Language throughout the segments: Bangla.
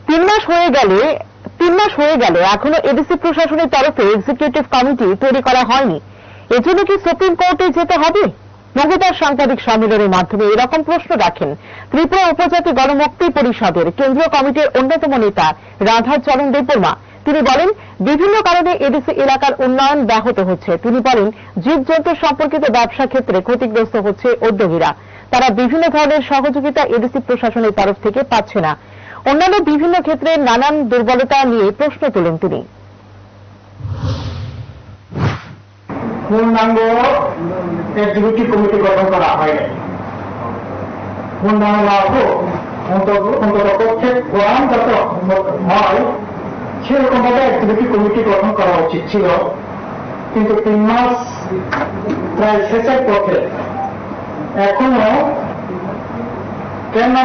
তিন মাস হয়ে গেলে এখনো এডিসি প্রশাসনের তরফে এক্সিকিউটিভ কমিটি তৈরি করা হয়নি। এজন্য কি সুপ্রিম কোর্টে যেতে হবে? মঙ্গলবার সাংবাদিক সম্মেলনের মাধ্যমে এরকম প্রশ্ন রাখেন ত্রিপুরা উপজাতি গণমুক্তি পরিষদের কেন্দ্রীয় কমিটির অন্যতম নেতা রাধাচরণ দেববর্মা। তিনি বলেন, বিভিন্ন কারণে এডিসি এলাকার উন্নয়ন ব্যাহত হচ্ছে। তিনি বলেন, জীবজন্তু সম্পর্কিত ব্যবসা ক্ষেত্রে ক্ষতিগ্রস্ত হচ্ছে উদ্যোগীরা। তারা বিভিন্ন ধরনের সহযোগিতা এডিসি প্রশাসনের তরফ থেকে পাচ্ছে না। অন্যান্য বিভিন্ন ক্ষেত্রে নানান দুর্বলতা নিয়ে প্রশ্ন তোলেন তিনি। পূর্ণাঙ্গ এক্সিকিউটিভ কমিটি গঠন করা হয়নি। পূর্ণাঙ্গ না হোক অন্ততপক্ষে কোরআন যত হয় সেরকম ভাবে এক্সিকিউটিভ কমিটি গঠন করা উচিত ছিল, কিন্তু 3 মাস প্রায় শেষের পথে এখনো কেন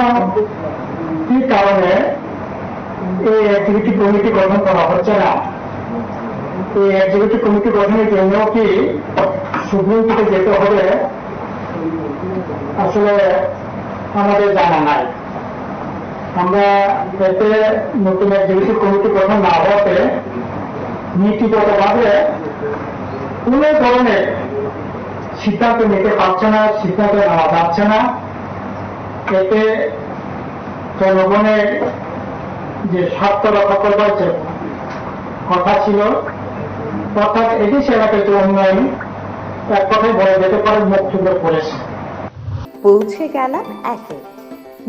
কি কারণে এই এক্সিকিউটিভ কমিটি গঠন করা হচ্ছে না, এই এক্সিকিউটিভ কমিটি গঠনের জন্য কি সুপ্রিম কোর্টে যেতে হবে, আসলে আমাদের জানা নাই। আমরা এতে নতুন এক্সিকিউটিভ কমিটি গঠন না হওয়াতে নীতিগতভাবে কোন ধরনের সিদ্ধান্ত নিতে পারছে না, সিদ্ধান্ত নেওয়া যাচ্ছে না। এতে জনগণের যে স্বার্থ রক্ষা করবার যে কথা ছিল, অর্থাৎ এডিসি এলাকার যে উন্নয়ন, এক কথায় বলা যেতে পারে মুখ থুবড়ে পড়েছে। পৌঁছে গেলাম একে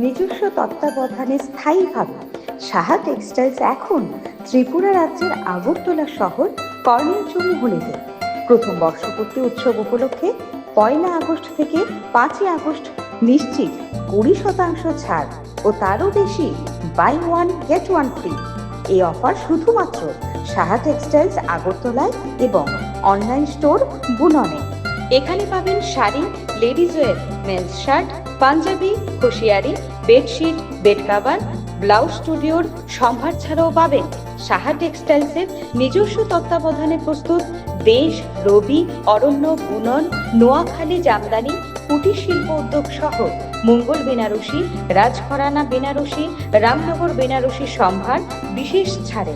নিজস্ব তত্ত্বাবধানে স্থায়ীভাবে সাহা টেক্সটাইলস এখন ত্রিপুরা রাজ্যের আগরতলা শহর কর্ণেলচৌমুহনীতে। প্রথম বর্ষপূর্তি উৎসব উপলক্ষে 1 আগস্ট থেকে 5 আগস্ট নিশ্চিত 20% ছাড় ও তারও বেশি বাই 1 গেট 1 ফ্রি। এই অফার শুধুমাত্র সাহা টেক্সটাইলস আগরতলায় এবং অনলাইন স্টোর বুননে। এখানে পাবেন sari, ladies wear, men's shirt, panjabi, hosiery, bedsheet, bed cover, blouse স্টুডিওর সম্ভার ছাড়াও পাবেন সাহা টেক্সটাইলসের নিজস্ব তত্ত্বাবধানে প্রস্তুত দেশ, রবি, অরণ্য, বুনন, নোয়াখালী জামদানি, কুটির শিল্প উদ্যোগ সহ মঙ্গল বেনারসি, রাজঘরানা বেনারসি, রামনগর বেনারসি সম্ভার বিশেষ ছাড়ে।